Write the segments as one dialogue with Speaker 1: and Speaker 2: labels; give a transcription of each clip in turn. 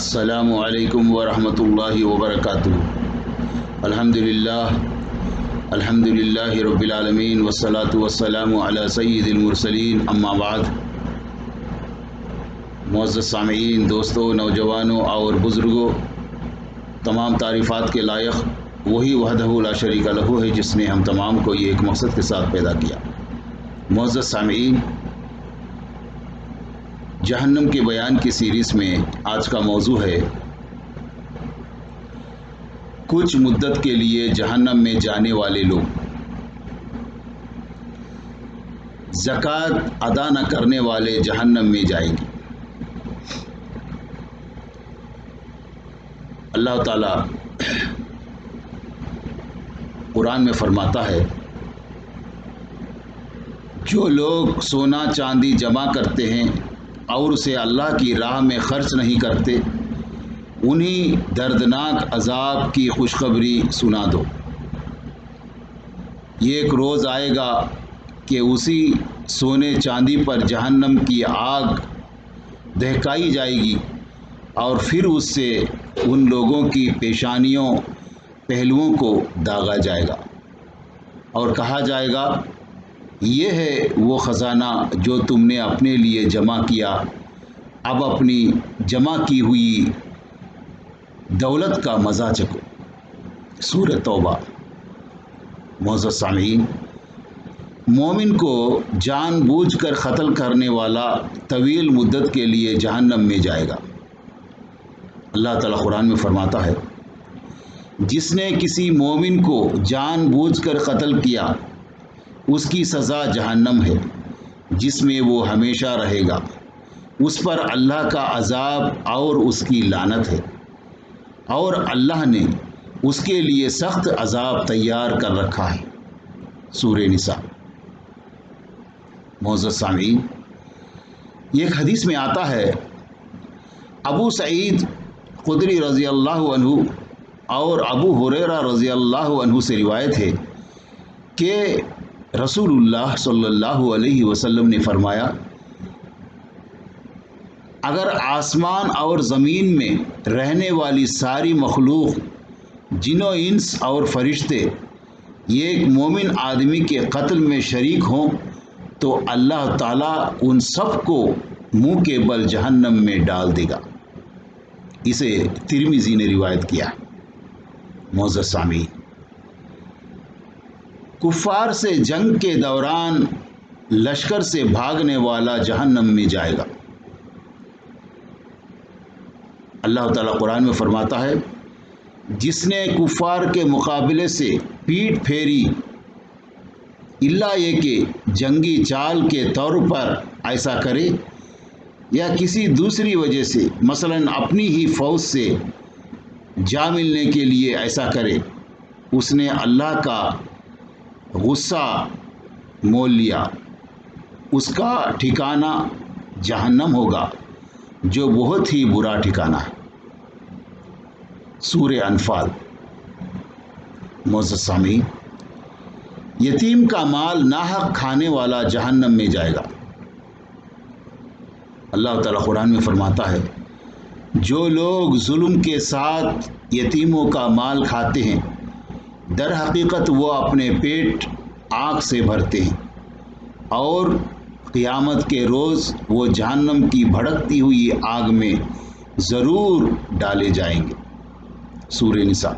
Speaker 1: السلام علیکم ورحمۃ اللہ وبرکاتہ۔ الحمدللہ رب العالمین والصلاة والسلام علی سید المرسلین، اما بعد۔ معزز سامعین، دوستوں، نوجوانوں اور بزرگوں، تمام تعریفات کے لائق وہی وحدہ لا شریک لہ ہے جس نے ہم تمام کو یہ ایک مقصد کے ساتھ پیدا کیا۔ معزز سامعین، جہنم کے بیان کی سیریز میں آج کا موضوع ہے کچھ مدت کے لیے جہنم میں جانے والے لوگ۔ زکوٰۃ ادا نہ کرنے والے جہنم میں جائیں گے۔ اللہ تعالیٰ قرآن میں فرماتا ہے، جو لوگ سونا چاندی جمع کرتے ہیں اور اسے اللہ کی راہ میں خرچ نہیں کرتے، انہیں دردناک عذاب کی خوشخبری سنا دو۔ یہ ایک روز آئے گا کہ اسی سونے چاندی پر جہنم کی آگ دہکائی جائے گی اور پھر اس سے ان لوگوں کی پیشانیوں پہلوؤں کو داغا جائے گا اور کہا جائے گا، یہ ہے وہ خزانہ جو تم نے اپنے لیے جمع کیا، اب اپنی جمع کی ہوئی دولت کا مزہ چکھو۔ سورہ توبہ۔ معزز سامعین، مومن کو جان بوجھ کر قتل کرنے والا طویل مدت کے لیے جہنم میں جائے گا۔ اللہ تعالیٰ قرآن میں فرماتا ہے، جس نے کسی مومن کو جان بوجھ کر قتل کیا اس کی سزا جہنم ہے جس میں وہ ہمیشہ رہے گا، اس پر اللہ کا عذاب اور اس کی لعنت ہے، اور اللہ نے اس کے لیے سخت عذاب تیار کر رکھا ہے۔ سورہ نساء۔ معزز سامعین، یہ ایک حدیث میں آتا ہے، ابو سعید خدری رضی اللہ عنہ اور ابو ہریرہ رضی اللہ عنہ سے روایت ہے کہ رسول اللہ صلی اللہ علیہ وسلم نے فرمایا، اگر آسمان اور زمین میں رہنے والی ساری مخلوق، جن و انس اور فرشتے، یہ ایک مومن آدمی کے قتل میں شریک ہوں تو اللہ تعالیٰ ان سب کو منہ کے بل جہنم میں ڈال دے گا۔ اسے ترمذی نے روایت کیا۔ معزز سامعین، کفار سے جنگ کے دوران لشکر سے بھاگنے والا جہنم میں جائے گا۔ اللہ تعالیٰ قرآن میں فرماتا ہے، جس نے کفار کے مقابلے سے پیٹھ پھیری، الا یہ کہ جنگی چال کے طور پر ایسا کرے یا کسی دوسری وجہ سے، مثلا اپنی ہی فوج سے جا ملنے کے لیے ایسا کرے، اس نے اللہ کا غصہ مول لیا، اس کا ٹھکانہ جہنم ہوگا جو بہت ہی برا ٹھکانہ ہے۔ سورہ انفال۔ معزز سامعین، یتیم کا مال ناحق کھانے والا جہنم میں جائے گا۔ اللہ تعالیٰ قرآن میں فرماتا ہے، جو لوگ ظلم کے ساتھ یتیموں کا مال کھاتے ہیں، در حقیقت وہ اپنے پیٹ آگ سے بھرتے ہیں اور قیامت کے روز وہ جہنم کی بھڑکتی ہوئی آگ میں ضرور ڈالے جائیں گے۔ سورہ نساء۔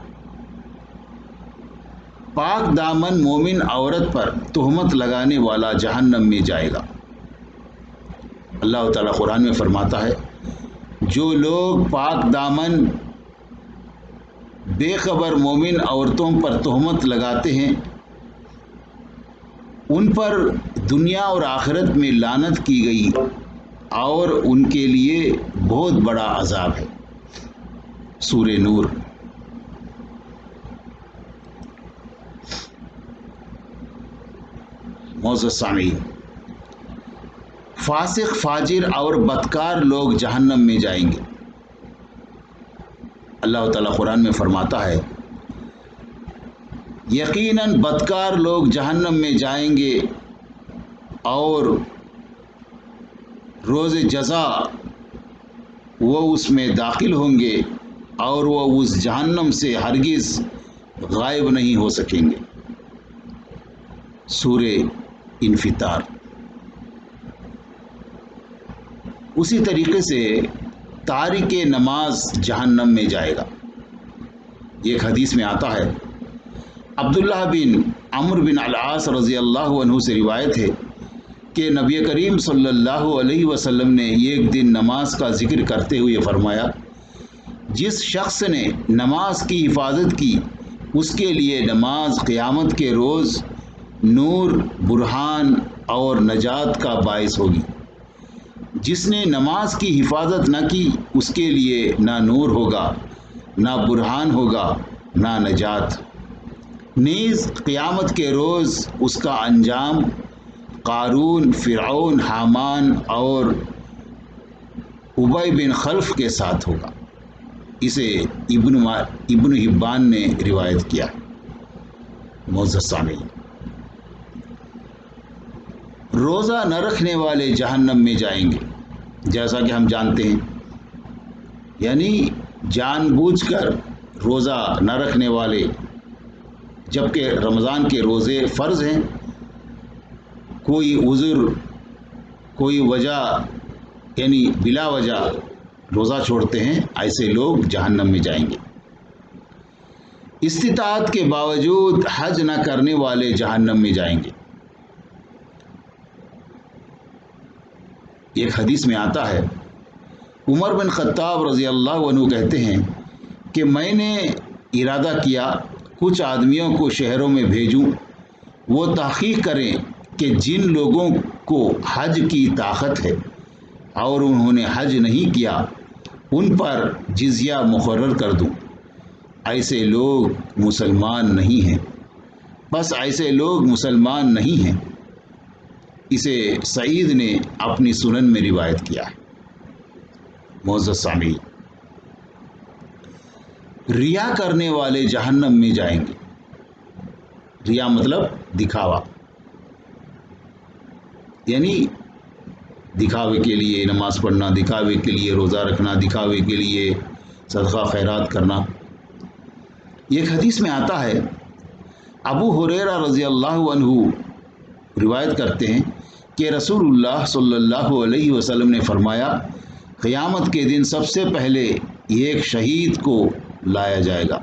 Speaker 1: پاک دامن مومن عورت پر تہمت لگانے والا جہنم میں جائے گا۔ اللہ تعالیٰ قرآن میں فرماتا ہے، جو لوگ پاک دامن بے خبر مومن عورتوں پر تہمت لگاتے ہیں، ان پر دنیا اور آخرت میں لعنت کی گئی اور ان کے لیے بہت بڑا عذاب ہے۔ سورہ نور۔ معزز سامعین، فاسق، فاجر اور بدکار لوگ جہنم میں جائیں گے۔ اللہ تعالیٰ قرآن میں فرماتا ہے، یقیناً بدکار لوگ جہنم میں جائیں گے اور روز جزا وہ اس میں داخل ہوں گے اور وہ اس جہنم سے ہرگز غائب نہیں ہو سکیں گے۔ سورہ انفطار۔ اسی طریقے سے تارک نماز جہنم میں جائے گا۔ ایک حدیث میں آتا ہے، عبداللہ بن عمرو بن العاص رضی اللہ عنہ سے روایت ہے کہ نبی کریم صلی اللہ علیہ وسلم نے ایک دن نماز کا ذکر کرتے ہوئے فرمایا، جس شخص نے نماز کی حفاظت کی اس کے لیے نماز قیامت کے روز نور، برہان اور نجات کا باعث ہوگی۔ جس نے نماز کی حفاظت نہ کی اس کے لیے نہ نور ہوگا، نہ برہان ہوگا، نہ نجات۔ نیز قیامت کے روز اس کا انجام قارون، فرعون، حامان اور ابی بن خلف کے ساتھ ہوگا۔ اسے ابن حبان نے روایت کیا۔ معزز سامعین، روزہ نہ رکھنے والے جہنم میں جائیں گے، جیسا کہ ہم جانتے ہیں، یعنی جان بوجھ کر روزہ نہ رکھنے والے، جبکہ رمضان کے روزے فرض ہیں، کوئی عذر، کوئی وجہ یعنی بلا وجہ روزہ چھوڑتے ہیں، ایسے لوگ جہنم میں جائیں گے۔ استطاعت کے باوجود حج نہ کرنے والے جہنم میں جائیں گے۔ ایک حدیث میں آتا ہے، عمر بن خطاب رضی اللہ عنہ کہتے ہیں کہ میں نے ارادہ کیا کچھ آدمیوں کو شہروں میں بھیجوں، وہ تحقیق کریں کہ جن لوگوں کو حج کی طاقت ہے اور انہوں نے حج نہیں کیا ان پر جزیہ مقرر کر دوں۔ ایسے لوگ مسلمان نہیں ہیں، بس ایسے لوگ مسلمان نہیں ہیں۔ اسے سعید نے اپنی سنن میں روایت کیا ہے۔ معزز سامعین، ریا کرنے والے جہنم میں جائیں گے۔ ریا مطلب دکھاوا، یعنی دکھاوے کے لیے نماز پڑھنا، دکھاوے کے لیے روزہ رکھنا، دکھاوے کے لیے صدقہ خیرات کرنا۔ ایک حدیث میں آتا ہے، ابو ہریرہ رضی اللہ عنہ روایت کرتے ہیں کہ رسول اللہ صلی اللہ علیہ وسلم نے فرمایا، قیامت کے دن سب سے پہلے ایک شہید کو لایا جائے گا۔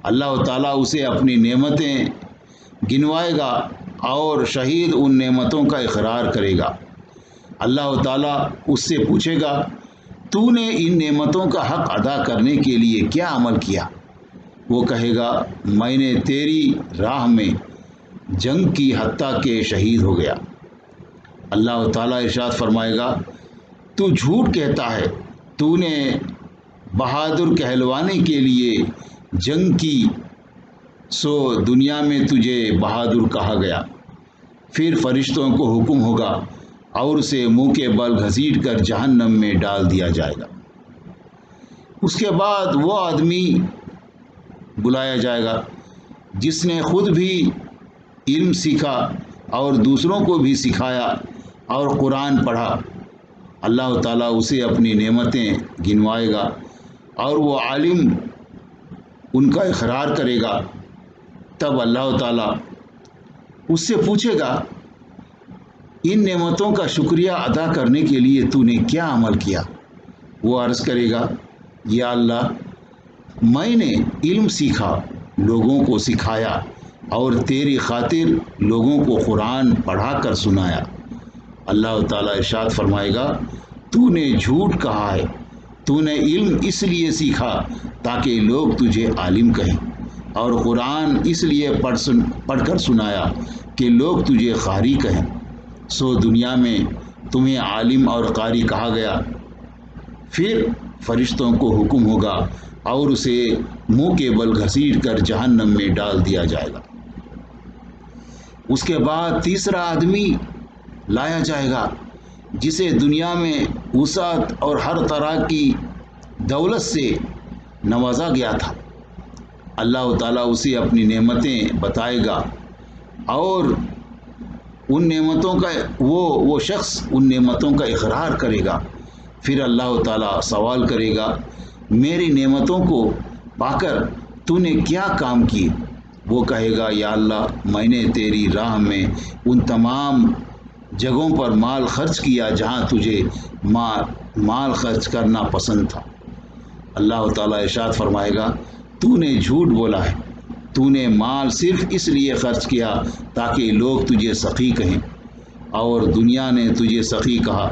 Speaker 1: اللہ تعالیٰ اسے اپنی نعمتیں گنوائے گا اور شہید ان نعمتوں کا اقرار کرے گا۔ اللہ تعالیٰ اس سے پوچھے گا، تو نے ان نعمتوں کا حق ادا کرنے کے لیے کیا عمل کیا؟ وہ کہے گا، میں نے تیری راہ میں جنگ کی حتیٰ کہ شہید ہو گیا۔ اللہ تعالیٰ ارشاد فرمائے گا، تو جھوٹ کہتا ہے، تو نے بہادر کہلوانے کے لیے جنگ کی، سو دنیا میں تجھے بہادر کہا گیا۔ پھر فرشتوں کو حکم ہوگا اور اسے منہ کے بل گھسیٹ کر جہنم میں ڈال دیا جائے گا۔ اس کے بعد وہ آدمی بلایا جائے گا جس نے خود بھی علم سیکھا اور دوسروں کو بھی سکھایا اور قرآن پڑھا۔ اللہ تعالیٰ اسے اپنی نعمتیں گنوائے گا اور وہ عالم ان کا اقرار کرے گا۔ تب اللہ تعالیٰ اس سے پوچھے گا، ان نعمتوں کا شکریہ ادا کرنے کے لیے تو نے کیا عمل کیا؟ وہ عرض کرے گا، یا اللہ، میں نے علم سیکھا، لوگوں کو سکھایا اور تیری خاطر لوگوں کو قرآن پڑھا کر سنایا۔ اللہ تعالیٰ ارشاد فرمائے گا، تو نے جھوٹ کہا ہے، تو نے علم اس لیے سیکھا تاکہ لوگ تجھے عالم کہیں، اور قرآن اس لیے پڑھ کر سنایا کہ لوگ تجھے قاری کہیں، سو دنیا میں تمہیں عالم اور قاری کہا گیا۔ پھر فرشتوں کو حکم ہوگا اور اسے منہ کے بل گھسیٹ کر جہنم میں ڈال دیا جائے گا۔ اس کے بعد تیسرا آدمی لایا جائے گا جسے دنیا میں وسعت اور ہر طرح کی دولت سے نوازا گیا تھا۔ اللہ تعالیٰ اسے اپنی نعمتیں بتائے گا اور ان نعمتوں کا وہ شخص ان نعمتوں کا اقرار کرے گا۔ پھر اللہ تعالیٰ سوال کرے گا میری نعمتوں کو پا کر تو نے کیا کام کیے؟ وہ کہے گا یا اللہ میں نے تیری راہ میں ان تمام جگہوں پر مال خرچ کیا جہاں تجھے مال خرچ کرنا پسند تھا۔ اللہ تعالیٰ ارشاد فرمائے گا تو نے جھوٹ بولا ہے، تو نے مال صرف اس لیے خرچ کیا تاکہ لوگ تجھے سخی کہیں، اور دنیا نے تجھے سخی کہا۔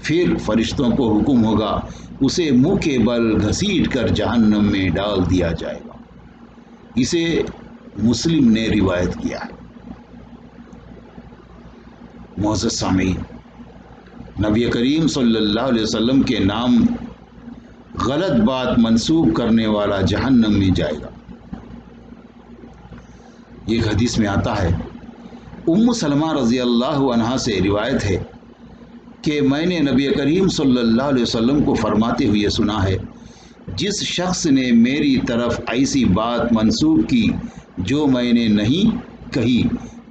Speaker 1: پھر فرشتوں کو حکم ہوگا اسے منہ کے بل گھسیٹ کر جہنم میں ڈال دیا جائے گا۔ اسے مسلم نے روایت کیا ہے۔ معزز سامعین، نبی کریم صلی اللہ علیہ وسلم کے نام غلط بات منسوب کرنے والا جہنم میں جائے گا۔ ایک حدیث میں آتا ہے، ام سلمہ رضی اللہ عنہا سے روایت ہے کہ میں نے نبی کریم صلی اللہ علیہ وسلم کو فرماتے ہوئے سنا ہے، جس شخص نے میری طرف ایسی بات منسوب کی جو میں نے نہیں کہی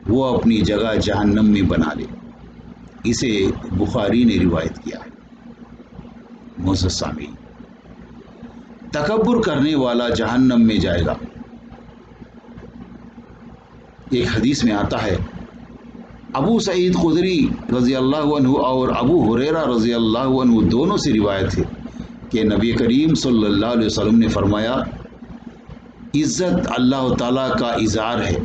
Speaker 1: وہ اپنی جگہ جہنم میں بنا لے۔ اسے بخاری نے روایت کیا ہے۔ معزز سامعین، تکبر کرنے والا جہنم میں جائے گا۔ ایک حدیث میں آتا ہے، ابو سعید خدری رضی اللہ عنہ اور ابو ہریرہ رضی اللہ عنہ دونوں سے روایت ہے کہ نبی کریم صلی اللہ علیہ وسلم نے فرمایا، عزت اللہ تعالیٰ کا ازار ہے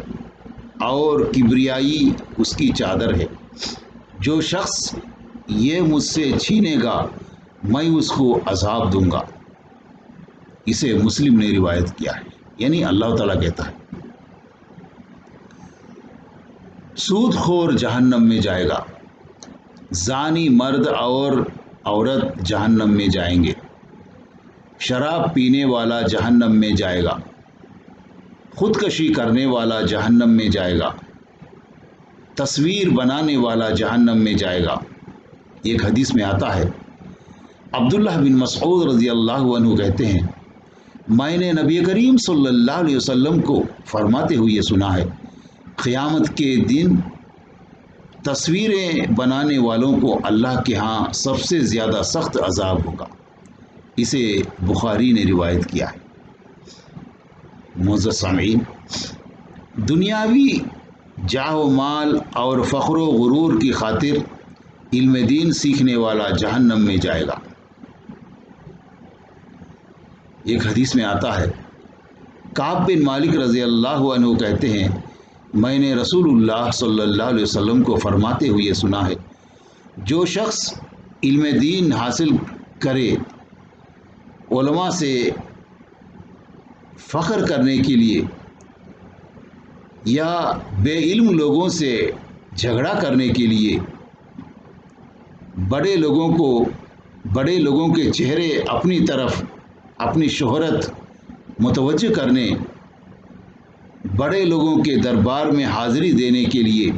Speaker 1: اور کبریائی اس کی چادر ہے۔ جو شخص یہ مجھ سے چھینے گا میں اس کو عذاب دوں گا۔ اسے مسلم نے روایت کیا ہے، یعنی اللہ تعالیٰ کہتا ہے۔ سود خور جہنم میں جائے گا۔ زانی مرد اور عورت جہنم میں جائیں گے۔ شراب پینے والا جہنم میں جائے گا۔ خودکشی کرنے والا جہنم میں جائے گا۔ تصویر بنانے والا جہنم میں جائے گا۔ ایک حدیث میں آتا ہے، عبداللہ بن مسعود رضی اللہ عنہ کہتے ہیں، میں نے نبی کریم صلی اللہ علیہ وسلم کو فرماتے ہوئے سنا ہے، قیامت کے دن تصویریں بنانے والوں کو اللہ کے ہاں سب سے زیادہ سخت عذاب ہوگا۔ اسے بخاری نے روایت کیا ہے۔ معزز سامعین، دنیاوی جاہ و مال اور فخر و غرور کی خاطر علم دین سیکھنے والا جہنم میں جائے گا۔ ایک حدیث میں آتا ہے، کعب بن مالک رضی اللہ عنہ کہتے ہیں، میں نے رسول اللہ صلی اللہ علیہ وسلم کو فرماتے ہوئے سنا ہے، جو شخص علم دین حاصل کرے علماء سے فخر کرنے کے لیے یا بے علم لوگوں سے جھگڑا کرنے کے لیے بڑے لوگوں کے چہرے اپنی طرف اپنی شہرت متوجہ کرنے، بڑے لوگوں کے دربار میں حاضری دینے کے لیے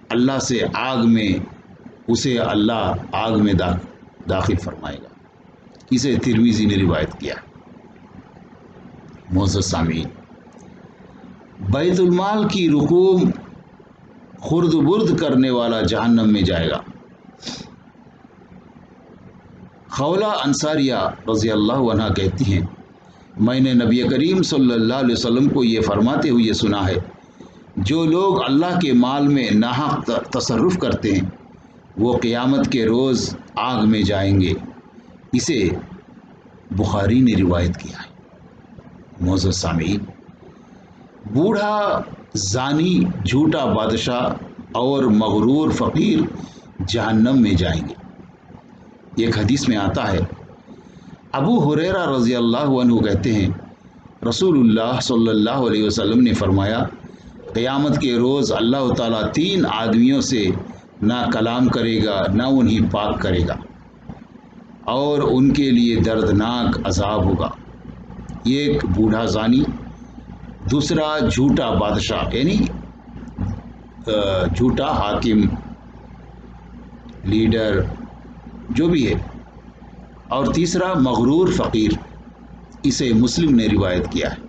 Speaker 1: اللہ سے اسے اللہ آگ میں داخل فرمائے گا۔ اسے ترمذی نے روایت کیا۔ معزز سامعین، بیت المال کی رقوم خرد برد کرنے والا جہنم میں جائے گا۔ خولہ انصاریہ رضی اللہ عنہ کہتی ہیں، میں نے نبی کریم صلی اللہ علیہ وسلم کو یہ فرماتے ہوئے سنا ہے، جو لوگ اللہ کے مال میں ناحق تصرف کرتے ہیں وہ قیامت کے روز آگ میں جائیں گے۔ اسے بخاری نے روایت کیا ہے۔ معزز سامعین، بوڑھا زانی، جھوٹا بادشاہ اور مغرور فقیر جہنم میں جائیں گے۔ ایک حدیث میں آتا ہے، ابو ہریرہ رضی اللہ عنہ کہتے ہیں، رسول اللہ صلی اللہ علیہ وسلم نے فرمایا، قیامت کے روز اللہ تعالیٰ 3 آدمیوں سے نہ کلام کرے گا نہ انہیں پاک کرے گا، اور ان کے لیے دردناک عذاب ہوگا۔ ایک بوڑھا زانی، دوسرا جھوٹا بادشاہ یعنی جھوٹا حاکم، لیڈر جو بھی ہے، اور تیسرا مغرور فقیر۔ اسے مسلم نے روایت کیا ہے۔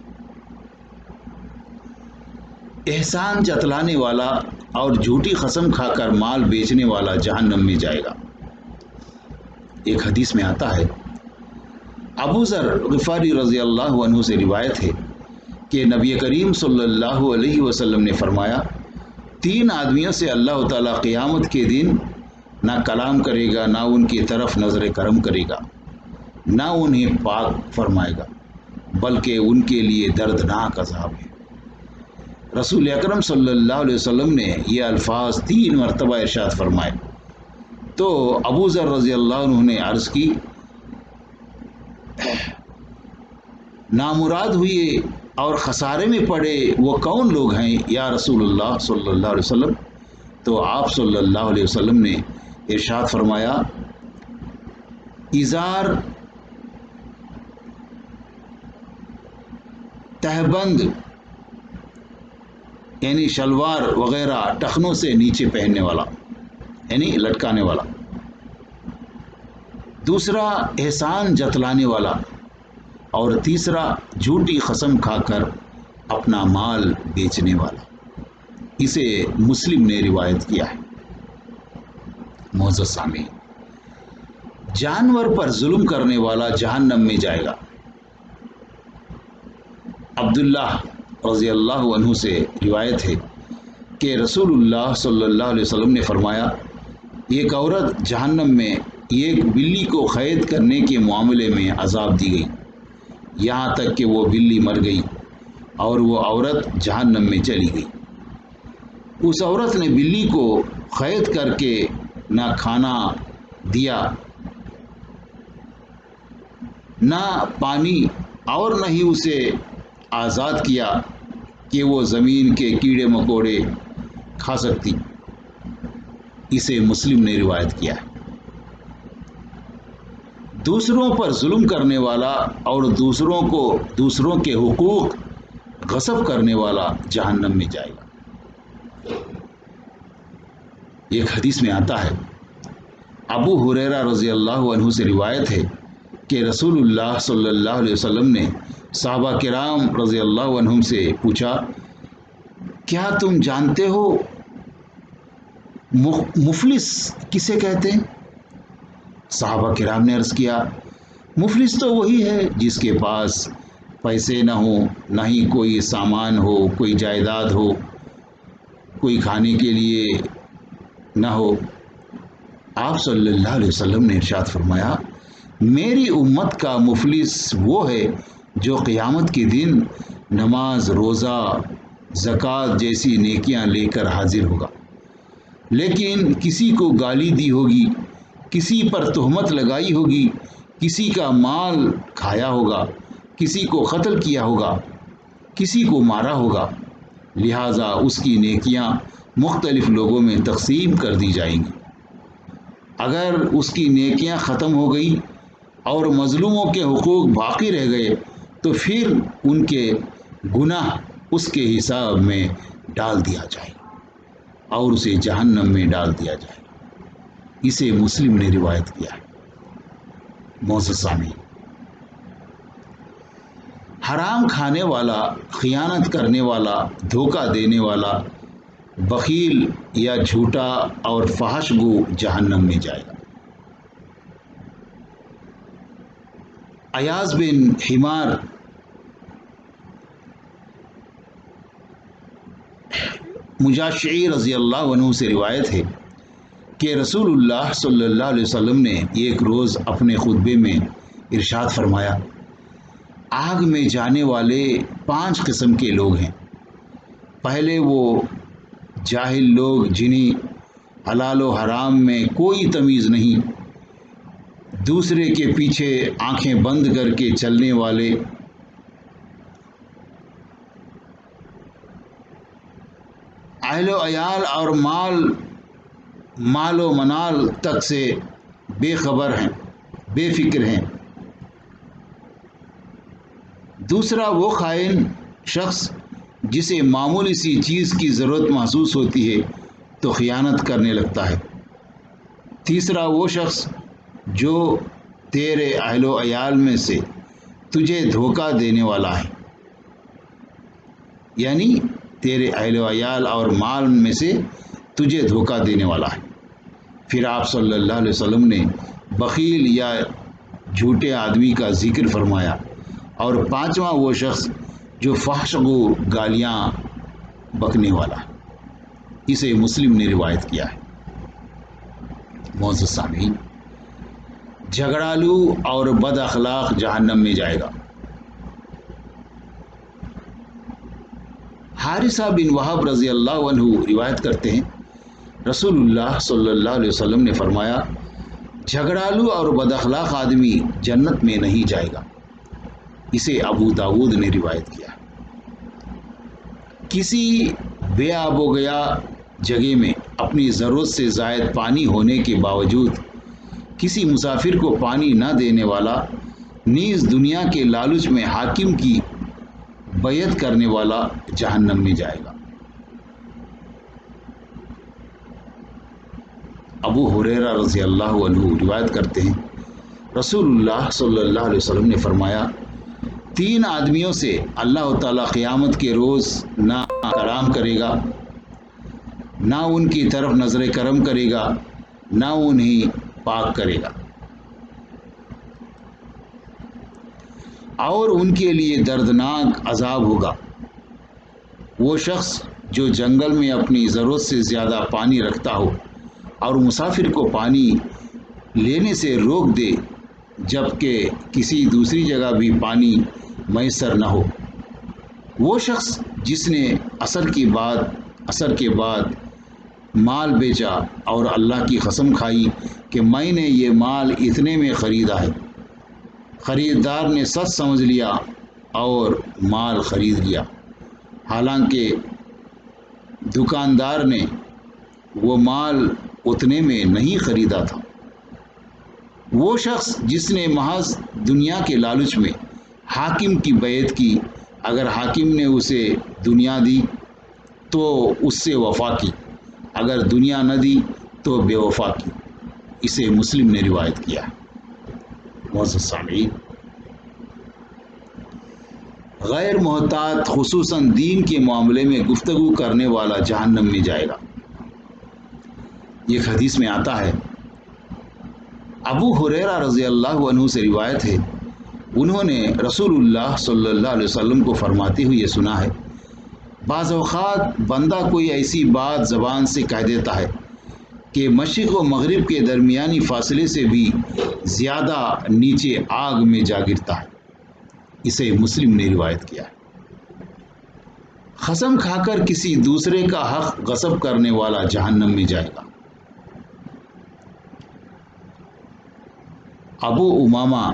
Speaker 1: احسان جتلانے والا اور جھوٹی قسم کھا کر مال بیچنے والا جہنم میں جائے گا۔ ایک حدیث میں آتا ہے، ابو ذر غفاری رضی اللہ عنہ سے روایت ہے کہ نبی کریم صلی اللہ علیہ وسلم نے فرمایا، 3 آدمیوں سے اللہ تعالیٰ قیامت کے دن نہ کلام کرے گا، نہ ان کی طرف نظر کرم کرے گا، نہ انہیں پاک فرمائے گا، بلکہ ان کے لیے دردناک عذاب ہے۔ رسول اکرم صلی اللہ علیہ وسلم نے یہ الفاظ 3 مرتبہ ارشاد فرمائے تو ابو ذر رضی اللہ عنہ نے عرض کی، نامراد ہوئے اور خسارے میں پڑے وہ کون لوگ ہیں یا رسول اللہ صلی اللہ علیہ وسلم؟ تو آپ صلی اللہ علیہ وسلم نے ارشاد فرمایا، ازار، تہبند یعنی شلوار وغیرہ ٹخنوں سے نیچے پہننے والا یعنی لٹکانے والا، دوسرا احسان جتلانے والا، اور تیسرا جھوٹی قسم کھا کر اپنا مال بیچنے والا۔ اسے مسلم نے روایت کیا ہے۔ معزز سامعین، جانور پر ظلم کرنے والا جہنم میں جائے گا۔ عبداللہ رضی اللہ عنہ سے روایت ہے کہ رسول اللہ صلی اللہ علیہ وسلم نے فرمایا، ایک عورت جہنم میں ایک بلی کو قید کرنے کے معاملے میں عذاب دی گئی، یہاں تک کہ وہ بلی مر گئی اور وہ عورت جہنم میں چلی گئی۔ اس عورت نے بلی کو قید کر کے نہ کھانا دیا، نہ پانی، اور نہ ہی اسے آزاد کیا کہ وہ زمین کے کیڑے مکوڑے کھا سکتی۔ اسے مسلم نے روایت کیا ہے۔ دوسروں پر ظلم کرنے والا اور دوسروں کے حقوق غصب کرنے والا جہنم میں جائے گا۔ ایک حدیث میں آتا ہے، ابو ہریرہ رضی اللہ عنہ سے روایت ہے کہ رسول اللہ صلی اللہ علیہ وسلم نے صحابہ کرام رضی اللہ عنہم سے پوچھا، کیا تم جانتے ہو مفلس کسے کہتے ہیں؟ صحابہ کرام نے عرض کیا، مفلس تو وہی ہے جس کے پاس پیسے نہ ہوں، نہ ہی کوئی سامان ہو، کوئی جائیداد ہو، کوئی کھانے کے لیے نہ ہو۔ آپ صلی اللہ علیہ وسلم نے ارشاد فرمایا، میری امت کا مفلس وہ ہے جو قیامت کے دن نماز، روزہ، زکوٰۃ جیسی نیکیاں لے کر حاضر ہوگا، لیکن کسی کو گالی دی ہوگی، کسی پر تہمت لگائی ہوگی، کسی کا مال کھایا ہوگا، کسی کو قتل کیا ہوگا، کسی کو مارا ہوگا، لہٰذا اس کی نیکیاں مختلف لوگوں میں تقسیم کر دی جائیں گی۔ اگر اس کی نیکیاں ختم ہو گئی اور مظلوموں کے حقوق باقی رہ گئے تو پھر ان کے گناہ اس کے حساب میں ڈال دیا جائے اور اسے جہنم میں ڈال دیا جائے۔ اسے مسلم نے روایت کیا ہے۔ معزز سامعین، حرام کھانے والا، خیانت کرنے والا، دھوکہ دینے والا، بخیل یا جھوٹا اور فحش گو جہنم میں جائے گا۔ ایاز بن حمار مجاشعی رضی اللہ عنہ سے روایت ہے کہ رسول اللہ صلی اللہ علیہ وسلم نے ایک روز اپنے خطبے میں ارشاد فرمایا، آگ میں جانے والے 5 قسم کے لوگ ہیں۔ پہلے وہ جاہل لوگ جنہیں حلال و حرام میں کوئی تمیز نہیں، دوسرے کے پیچھے آنکھیں بند کر کے چلنے والے، اہل و عیال اور مال و منال تک سے بے خبر ہیں، بے فکر ہیں۔ دوسرا وہ خائن شخص جسے معمولی سی چیز کی ضرورت محسوس ہوتی ہے تو خیانت کرنے لگتا ہے۔ تیسرا وہ شخص جو تیرے اہل و عیال میں سے تجھے دھوکہ دینے والا ہے، یعنی تیرے اہل و عیال اور مال میں سے تجھے دھوکہ دینے والا ہے۔ پھر آپ صلی اللہ علیہ وسلم نے بخیل یا جھوٹے آدمی کا ذکر فرمایا، اور پانچواں وہ شخص جو فحش گو گالیاں بکنے والا، اسے مسلم نے روایت کیا ہے۔ معزز سامعین، جھگڑالو اور بد اخلاق جہنم میں جائے گا۔ حارثہ بن وہب رضی اللہ عنہ روایت کرتے ہیں، رسول اللہ صلی اللہ علیہ وسلم نے فرمایا، جھگڑالو اور بد اخلاق آدمی جنت میں نہیں جائے گا۔ اسے ابو داود نے روایت کیا۔ کسی بے آب و گیا جگہ میں اپنی ضرورت سے زائد پانی ہونے کے باوجود کسی مسافر کو پانی نہ دینے والا، نیز دنیا کے لالچ میں حاکم کی بیعت کرنے والا جہنم میں جائے گا۔ ابو ہریرہ رضی اللہ عنہ روایت کرتے ہیں، رسول اللہ صلی اللہ علیہ وسلم نے فرمایا، تین آدمیوں سے اللہ تعالیٰ قیامت کے روز نہ کرام کرے گا، نہ ان کی طرف نظر کرم کرے گا، نہ انہیں پاک کرے گا، اور ان کے لیے دردناک عذاب ہوگا۔ وہ شخص جو جنگل میں اپنی ضرورت سے زیادہ پانی رکھتا ہو اور مسافر کو پانی لینے سے روک دے جبکہ کسی دوسری جگہ بھی پانی میسر نہ ہو۔ وہ شخص جس نے عصر کے بعد مال بیچا اور اللہ کی قسم کھائی کہ میں نے یہ مال اتنے میں خریدا ہے، خریدار نے سچ سمجھ لیا اور مال خرید لیا، حالانکہ دکاندار نے وہ مال اتنے میں نہیں خریدا تھا۔ وہ شخص جس نے محض دنیا کے لالچ میں حاکم کی بیعت کی، اگر حاکم نے اسے دنیا دی تو اس سے وفا کی، اگر دنیا نہ دی تو بے وفا کی۔ اسے مسلم نے روایت کیا۔ معزز سامعین، غیر محتاط خصوصاً دین کے معاملے میں گفتگو کرنے والا جہنم میں جائے گا۔ یہ حدیث میں آتا ہے، ابو ہریرہ رضی اللہ عنہ سے روایت ہے، انہوں نے رسول اللہ صلی اللہ علیہ وسلم کو فرماتے ہوئے سنا ہے، بعض اوقات بندہ کوئی ایسی بات زبان سے کہہ دیتا ہے کہ مشرق و مغرب کے درمیانی فاصلے سے بھی زیادہ نیچے آگ میں جا گرتا ہے۔ اسے مسلم نے روایت کیا ہے۔ قسم کھا کر کسی دوسرے کا حق غصب کرنے والا جہنم میں جائے گا۔ ابو امامہ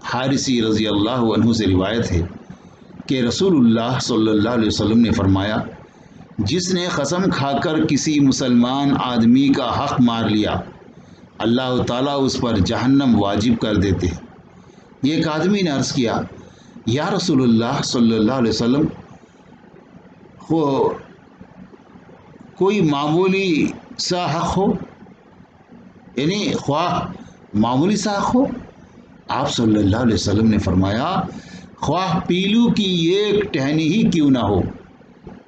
Speaker 1: حارثی رضی اللہ عنہ سے روایت ہے کہ رسول اللہ صلی اللہ علیہ وسلم نے فرمایا، جس نے قسم کھا کر کسی مسلمان آدمی کا حق مار لیا، اللہ تعالیٰ اس پر جہنم واجب کر دیتے ہیں۔ ایک آدمی نے عرض کیا، یا رسول اللہ صلی اللہ علیہ وسلم، کوئی معمولی سا حق ہو، یعنی خواہ معمولی سا حق ہو؟ آپ صلی اللہ علیہ وسلم نے فرمایا، خواہ پیلو کی ایک ٹہنی ہی کیوں نہ ہو۔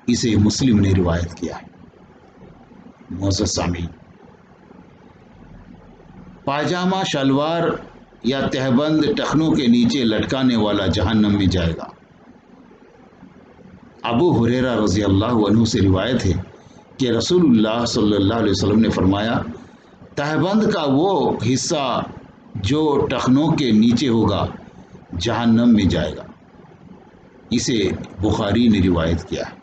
Speaker 1: اسے مسلم نے روایت کیا ہے۔ معزز سامعین، پاجامہ، شلوار یا تہبند ٹخنوں کے نیچے لٹکانے والا جہنم میں جائے گا۔ ابو ہریرہ رضی اللہ عنہ سے روایت ہے کہ رسول اللہ صلی اللہ علیہ وسلم نے فرمایا، تہبند کا وہ حصہ جو ٹخنوں کے نیچے ہوگا جہنم میں جائے گا۔ اسے بخاری نے روایت کیا ہے۔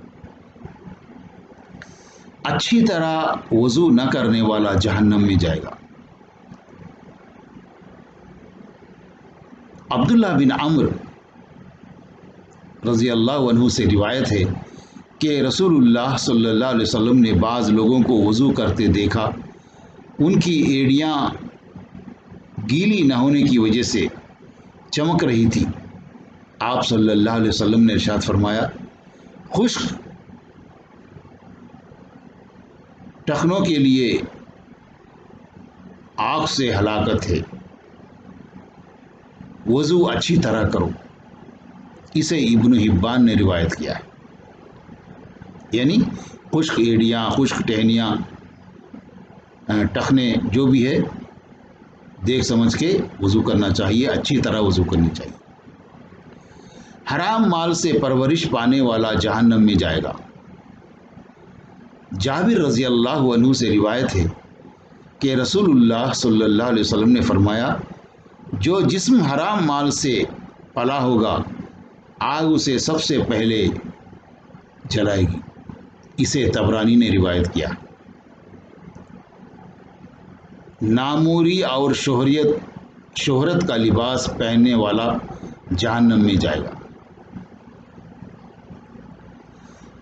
Speaker 1: اچھی طرح وضو نہ کرنے والا جہنم میں جائے گا۔ عبداللہ بن عمرو رضی اللہ عنہ سے روایت ہے کہ رسول اللہ صلی اللہ علیہ وسلم نے بعض لوگوں کو وضو کرتے دیکھا، ان کی ایڑیاں گیلی نہ ہونے کی وجہ سے چمک رہی تھی۔ آپ صلی اللہ علیہ وسلم نے ارشاد فرمایا، خشک ٹخنوں کے لیے آگ سے ہلاکت ہے، وضو اچھی طرح کرو۔ اسے ابن حبان نے روایت کیا ہے۔ یعنی خشک ایڑیاں، خشک ٹہنیاں، ٹخنے جو بھی ہے، دیکھ سمجھ کے وضو کرنا چاہیے، اچھی طرح وضو کرنی چاہیے۔ حرام مال سے پرورش پانے والا جہنم میں جائے گا۔ جابر رضی اللہ عنہ سے روایت ہے کہ رسول اللہ صلی اللہ علیہ وسلم نے فرمایا، جو جسم حرام مال سے پلا ہوگا آگ اسے سب سے پہلے جلائے گی۔ اسے طبرانی نے روایت کیا۔ ناموری اور شہرت کا لباس پہننے والا جہنم میں جائے گا۔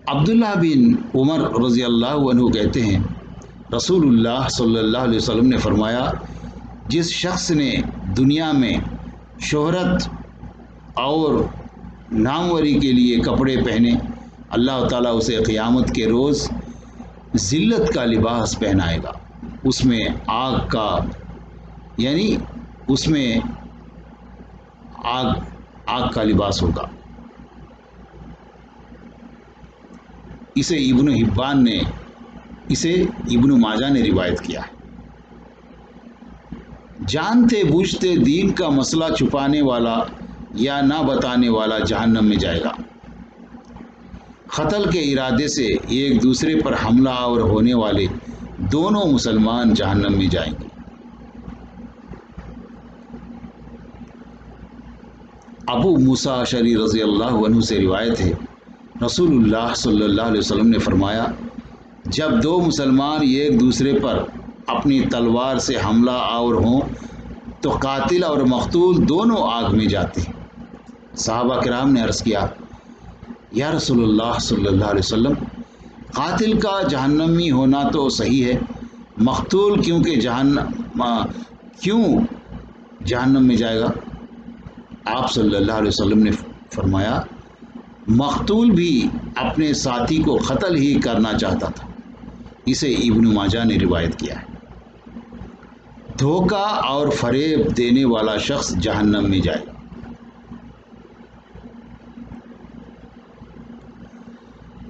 Speaker 1: عبداللہ بن عمر رضی اللہ عنہ کہتے ہیں، رسول اللہ صلی اللہ علیہ وسلم نے فرمایا، جس شخص نے دنیا میں شہرت اور ناموری کے لیے کپڑے پہنے، اللہ تعالیٰ اسے قیامت کے روز ذلت کا لباس پہنائے گا۔ اس میں آگ کا لباس ہوگا۔ اسے ابن ماجہ نے روایت کیا ہے۔ جانتے بوجھتے دین کا مسئلہ چھپانے والا یا نہ بتانے والا جہنم میں جائے گا۔ قتل کے ارادے سے ایک دوسرے پر حملہ آور ہونے والے دونوں مسلمان جہنم میں جائیں گے۔ ابو موسیٰ اشعری رضی اللہ عنہ سے روایت ہے، رسول اللہ صلی اللہ علیہ وسلم نے فرمایا، جب دو مسلمان ایک دوسرے پر اپنی تلوار سے حملہ آور ہوں تو قاتل اور مقتول دونوں آگ میں جاتے ہیں۔ صحابہ کرام نے عرض کیا، یا رسول اللہ صلی اللہ علیہ وسلم، قاتل کا جہنمی ہونا تو صحیح ہے، مقتول کیوں جہنم میں جائے گا؟ آپ صلی اللہ علیہ وسلم نے فرمایا، مقتول بھی اپنے ساتھی کو قتل ہی کرنا چاہتا تھا۔ اسے ابن ماجہ نے روایت کیا ہے۔ دھوکہ اور فریب دینے والا شخص جہنم میں جائے گا۔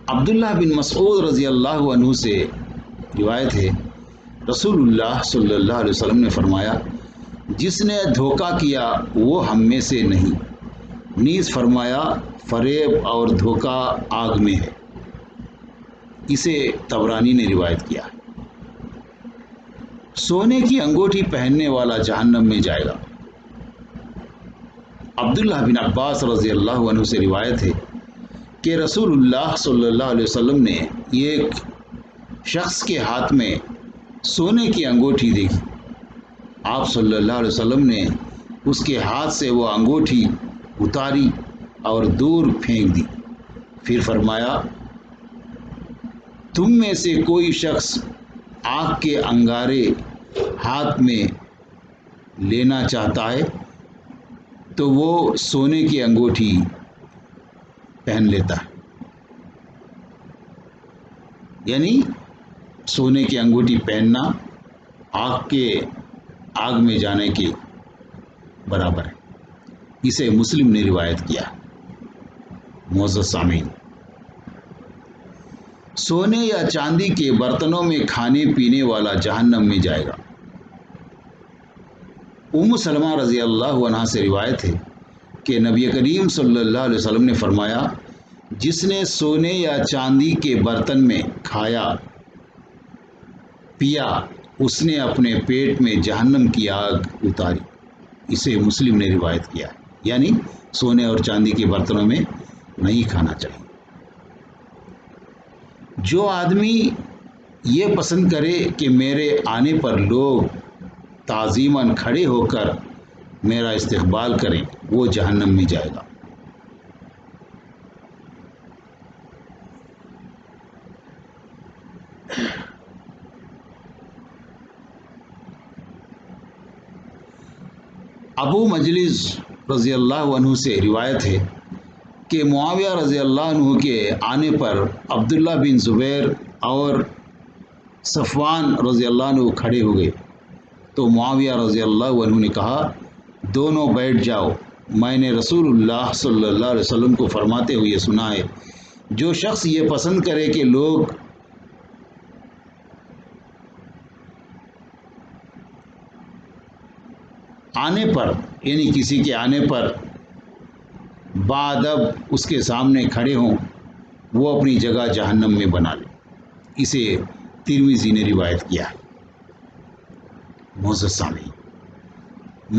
Speaker 1: عبداللہ بن مسعود رضی اللہ عنہ سے روایت ہے، رسول اللہ صلی اللہ علیہ وسلم نے فرمایا، جس نے دھوکہ کیا وہ ہم میں سے نہیں۔ نیز فرمایا، فریب اور دھوکہ آگ میں ہے۔ اسے طبرانی نے روایت کیا۔ سونے کی انگوٹھی پہننے والا جہنم میں جائے گا۔ عبداللہ بن عباس رضی اللہ عنہ سے روایت ہے کہ رسول اللہ صلی اللہ علیہ وسلم نے ایک شخص کے ہاتھ میں سونے کی انگوٹھی دیکھی۔ آپ صلی اللہ علیہ وسلم نے اس کے ہاتھ سے وہ انگوٹھی اتاری اور دور پھینک دی، پھر فرمایا، تم میں سے کوئی شخص آگ کے انگارے ہاتھ میں لینا چاہتا ہے تو وہ سونے کی انگوٹھی پہن لیتا ہے۔ یعنی سونے کی انگوٹھی پہننا آگ میں جانے کے برابر ہے۔ اسے مسلم نے روایت کیا۔ معزز سامعین، سونے یا چاندی کے برتنوں میں کھانے پینے والا جہنم میں جائے گا۔ ام سلمہ رضی اللہ عنہا سے روایت ہے کہ نبی کریم صلی اللہ علیہ وسلم نے فرمایا، جس نے سونے یا چاندی کے برتن میں کھایا پیا اس نے اپنے پیٹ میں جہنم کی آگ اتاری۔ اسے مسلم نے روایت کیا، یعنی سونے اور چاندی کے برتنوں میں نہیں کھانا چاہیے۔ جو آدمی یہ پسند کرے کہ میرے آنے پر لوگ تعظیماً کھڑے ہو کر میرا استقبال کریں، وہ جہنم میں جائے گا۔ ابو مجلس رضی اللہ عنہ سے روایت ہے کہ معاویہ رضی اللہ عنہ کے آنے پر عبداللہ بن زبیر اور صفوان رضی اللہ عنہ کھڑے ہو گئے تو معاویہ رضی اللہ عنہ نے کہا، دونوں بیٹھ جاؤ، میں نے رسول اللہ صلی اللہ علیہ وسلم کو فرماتے ہوئے سنا ہے، جو شخص یہ پسند کرے کہ لوگ آنے پر یعنی کسی کے آنے پر بادب اس کے سامنے کھڑے ہوں وہ اپنی جگہ جہنم میں بنا لے۔ اسے ترمذی نے روایت کیا ہے۔ معزز سامعین،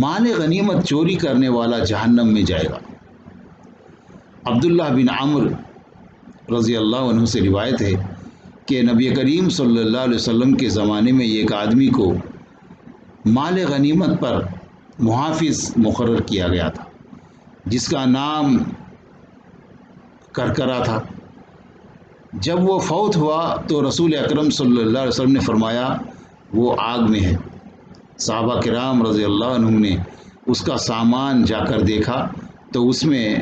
Speaker 1: مال غنیمت چوری کرنے والا جہنم میں جائے گا۔ عبداللہ بن عمرو رضی اللہ عنہ سے روایت ہے کہ نبی کریم صلی اللہ علیہ وسلم کے زمانے میں ایک آدمی کو مال غنیمت پر محافظ مقرر کیا گیا تھا جس کا نام کرکرا تھا۔ جب وہ فوت ہوا تو رسول اکرم صلی اللہ علیہ وسلم نے فرمایا وہ آگ میں ہے۔ صحابہ کرام رضی اللہ عنہم نے اس کا سامان جا کر دیکھا تو اس میں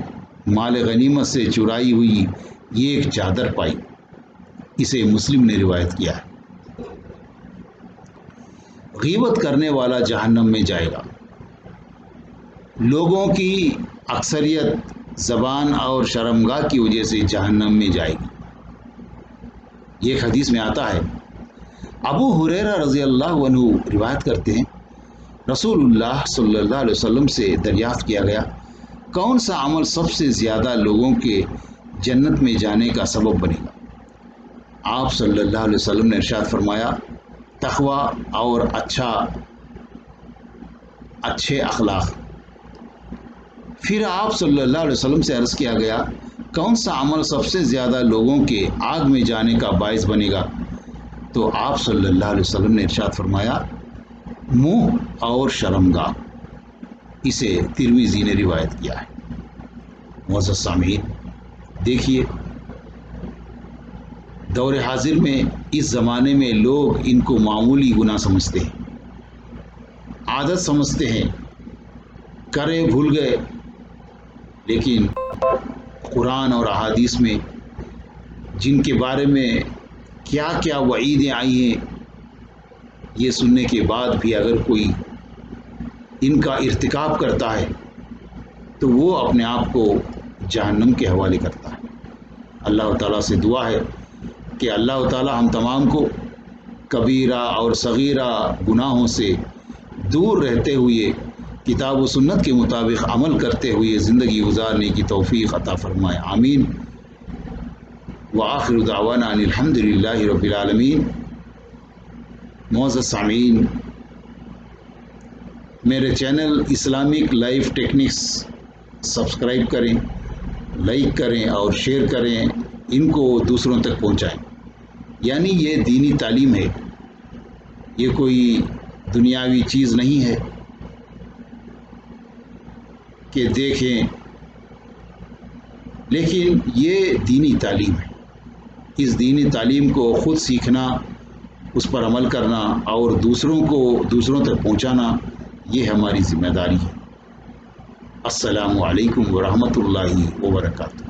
Speaker 1: مال غنیمت سے چرائی ہوئی ایک چادر پائی۔ اسے مسلم نے روایت کیا ہے۔ غیبت کرنے والا جہنم میں جائے گا۔ لوگوں کی اکثریت زبان اور شرمگاہ کی وجہ سے جہنم میں جائے گی۔ یہ حدیث میں آتا ہے۔ ابو ہریرہ رضی اللہ عنہ روایت کرتے ہیں رسول اللہ صلی اللہ علیہ وسلم سے دریافت کیا گیا کون سا عمل سب سے زیادہ لوگوں کے جنت میں جانے کا سبب بنے گا؟ آپ صلی اللہ علیہ وسلم نے ارشاد فرمایا تقویٰ اور اچھے اخلاق۔ پھر آپ صلی اللہ علیہ وسلم سے عرض کیا گیا کون سا عمل سب سے زیادہ لوگوں کے آگ میں جانے کا باعث بنے گا؟ تو آپ صلی اللہ علیہ وسلم نے ارشاد فرمایا منہ اور شرمگاہ۔ اسے ترمذی نے روایت کیا ہے۔ معزز سامعین، دیکھیے دور حاضر میں اس زمانے میں لوگ ان کو معمولی گناہ سمجھتے ہیں، عادت سمجھتے ہیں، کرے بھول گئے، لیکن قرآن اور احادیث میں جن کے بارے میں کیا کیا وعیدیں آئی ہیں یہ سننے کے بعد بھی اگر کوئی ان کا ارتکاب کرتا ہے تو وہ اپنے آپ کو جہنم کے حوالے کرتا ہے۔ اللہ تعالیٰ سے دعا ہے کہ اللہ تعالیٰ ہم تمام کو کبیرہ اور صغیرہ گناہوں سے دور رہتے ہوئے کتاب و سنت کے مطابق عمل کرتے ہوئے زندگی گزارنے کی توفیق عطا فرمائے، آمین۔ وآخر دعوانا ان الحمد للہ رب العالمین۔ معزز سامعین، میرے channel Islamic life techniques subscribe کریں، لائک کریں اور شیئر کریں، ان کو دوسروں تک پہنچائیں۔ یعنی یہ دینی تعلیم ہے، یہ کوئی دنیاوی چیز نہیں ہے کہ دیکھیں، لیکن یہ دینی تعلیم ہے۔ اس دینی تعلیم کو خود سیکھنا، اس پر عمل کرنا اور دوسروں تک پہنچانا یہ ہماری ذمہ داری ہے۔ السلام علیکم ورحمۃ اللہ وبرکاتہ۔